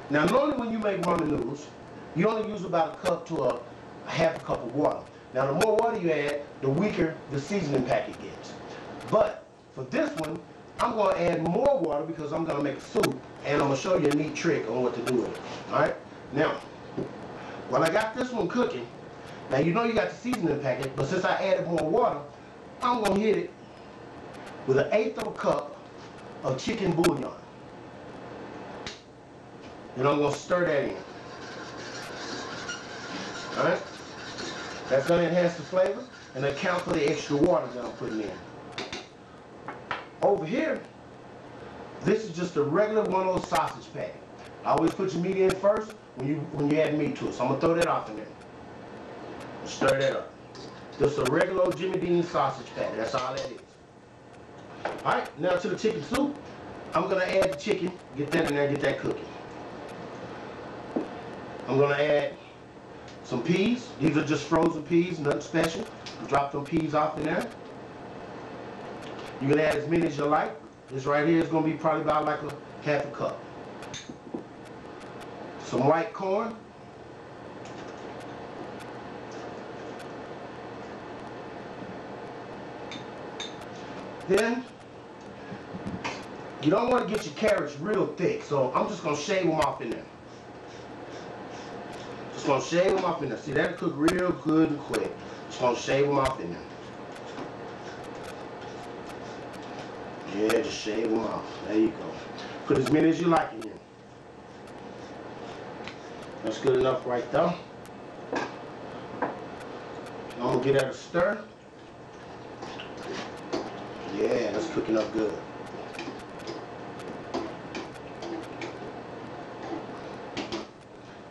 Now normally when you make ramen noodles, you only use about a cup to a half a cup of water. Now the more water you add, the weaker the seasoning packet gets. But for this one, I'm going to add more water because I'm going to make a soup, and I'm going to show you a neat trick on what to do with it. Alright? Now, while I got this one cooking, now you know you got the seasoning packet, but since I added more water, I'm going to hit it with 1/8 of a cup of chicken bouillon. And I'm going to stir that in. Alright? That's going to enhance the flavor and account for the extra water that I'm putting in. Over here, this is just a regular one of those sausage patty. I always put your meat in first when you add meat to it. So I'm going to throw that off in there. Stir that up. Just a regular old Jimmy Dean sausage patty. That's all that is. Alright, now to the chicken soup. I'm going to add the chicken, get that in there, get that cooking. I'm going to add some peas. These are just frozen peas, nothing special. Drop them peas off in there. You can add as many as you like. This right here is going to be probably about like a half a cup. Some white corn. Then, you don't want to get your carrots real thick, so I'm just going to shave them off in there. Just going to shave them off in there. See, that'll cook real good and quick. Just going to shave them off in there. Yeah, just shave them off. There you go. Put as many as you like in here. That's good enough right there. I'm going to get that a stir. Yeah, that's cooking up good.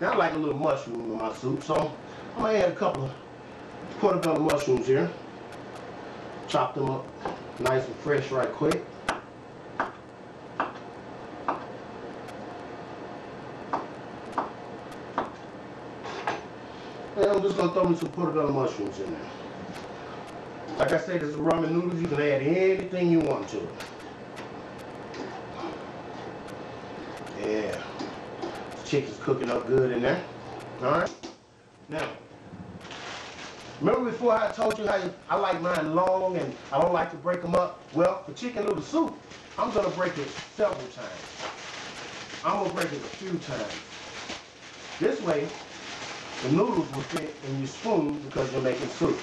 Now I like a little mushroom in my soup, so I'm going to add a couple of portobello mushrooms here. Chop them up nice and fresh right quick. And I'm just going to throw me some portobello mushrooms in there. Like I said, this is ramen noodles. You can add anything you want to it. Yeah. This chicken's cooking up good in there. Alright? Now, remember before I told you how I like mine long and I don't like to break them up? Well, for chicken noodle soup, I'm going to break it several times. I'm going to break it a few times. This way, the noodles will fit in your spoon because you're making soup.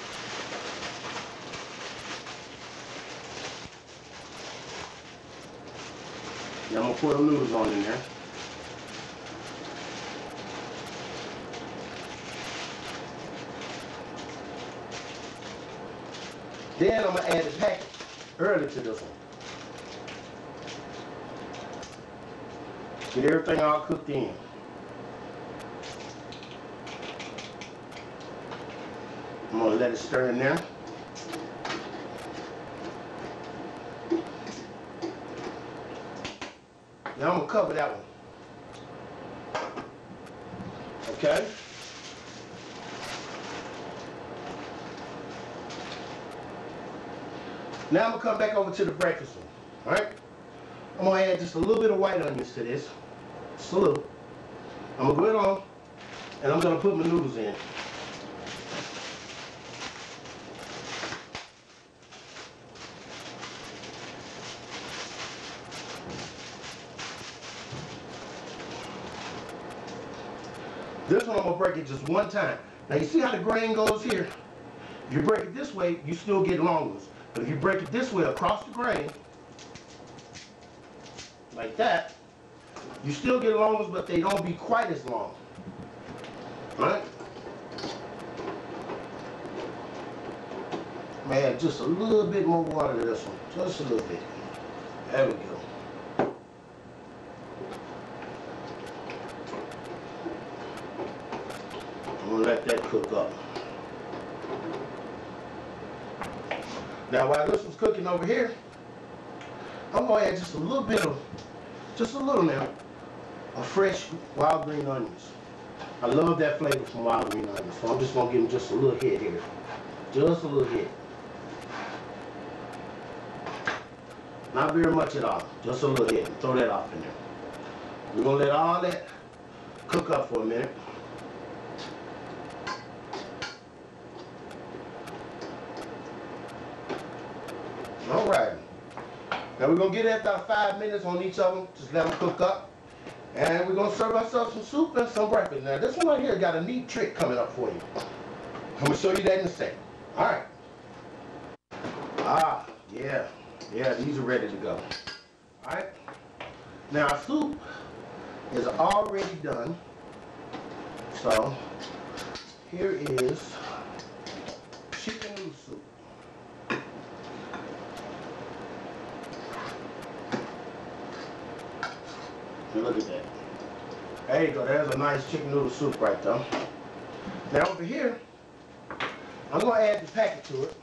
Now I'm going to put the noodles on in there. Then I'm going to add the packet early to this one. Get everything all cooked in. I'm going to let it stir in there. Now I'm going to cover that one. Okay? Now I'm going to come back over to the breakfast one. Alright? I'm going to add just a little bit of white onions to this. Just a little. I'm going to go it on, and I'm going to put my noodles in. This one I'm going to break it just one time. Now you see how the grain goes here? If you break it this way, you still get long ones. But if you break it this way across the grain, like that, you still get long ones, but they don't be quite as long. Alright? I'm going to add just a little bit more water to this one. Just a little bit. There we go. I'm going to let that cook up. Now while this was cooking over here, I'm going to add just a little bit of, just a little now, of fresh wild green onions. I love that flavor from wild green onions, so I'm just going to give them just a little hit here. Just a little hit. Not very much at all, just a little hit. Throw that off in there. We're going to let all that cook up for a minute. All right. Now we're going to get it about 5 minutes on each of them. Just let them cook up. And we're going to serve ourselves some soup and some breakfast. Now this one right here got a neat trick coming up for you. I'm going to show you that in a second. All right. Ah, yeah. Yeah, these are ready to go. All right. Now our soup is already done. So here is chicken noodle soup. Look at that. There you go. There's a nice chicken noodle soup right there. Now over here, I'm going to add the packet to it.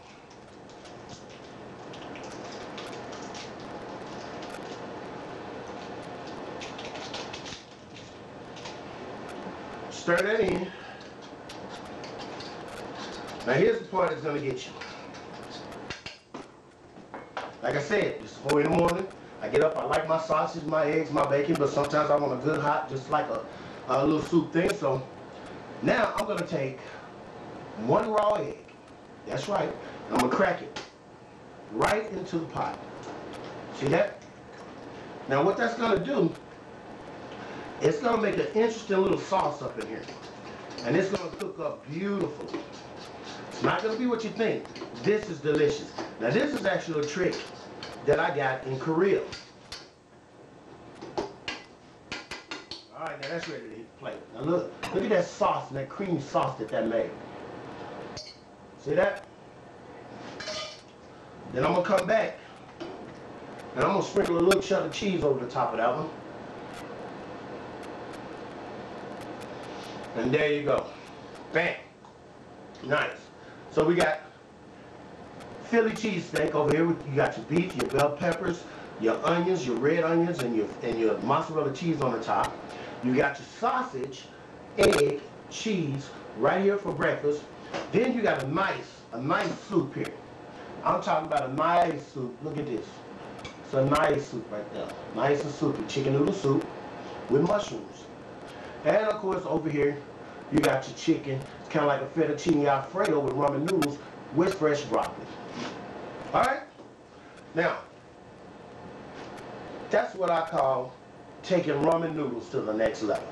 Stir that in. Now here's the part that's going to get you. Like I said, it's 4 in the morning. I get up, I like my sausage, my eggs, my bacon, but sometimes I want a good hot, just like a little soup thing. So now I'm going to take 1 raw egg. That's right. I'm going to crack it right into the pot. See that? Now what that's going to do, it's going to make an interesting little sauce up in here. And it's going to cook up beautifully. It's not going to be what you think. This is delicious. Now this is actually a trick that I got in Korea. Alright, now that's ready to hit the plate. Now look at that sauce and that creamy sauce that made. See that? Then I'm going to come back and I'm going to sprinkle a little cheddar cheese over the top of that one. And there you go. Bam. Nice. So we got Philly cheesesteak over here. You got your beef, your bell peppers, your onions, your red onions, and your mozzarella cheese on the top. You got your sausage, egg, cheese right here for breakfast. Then you got a nice soup here. I'm talking about a nice soup. Look at this. It's a nice soup right there. Nice and soupy. Chicken noodle soup with mushrooms. And of course over here you got your chicken. It's kind of like a fettuccine alfredo with ramen noodles with fresh broccoli. Alright? Now, that's what I call taking ramen noodles to the next level.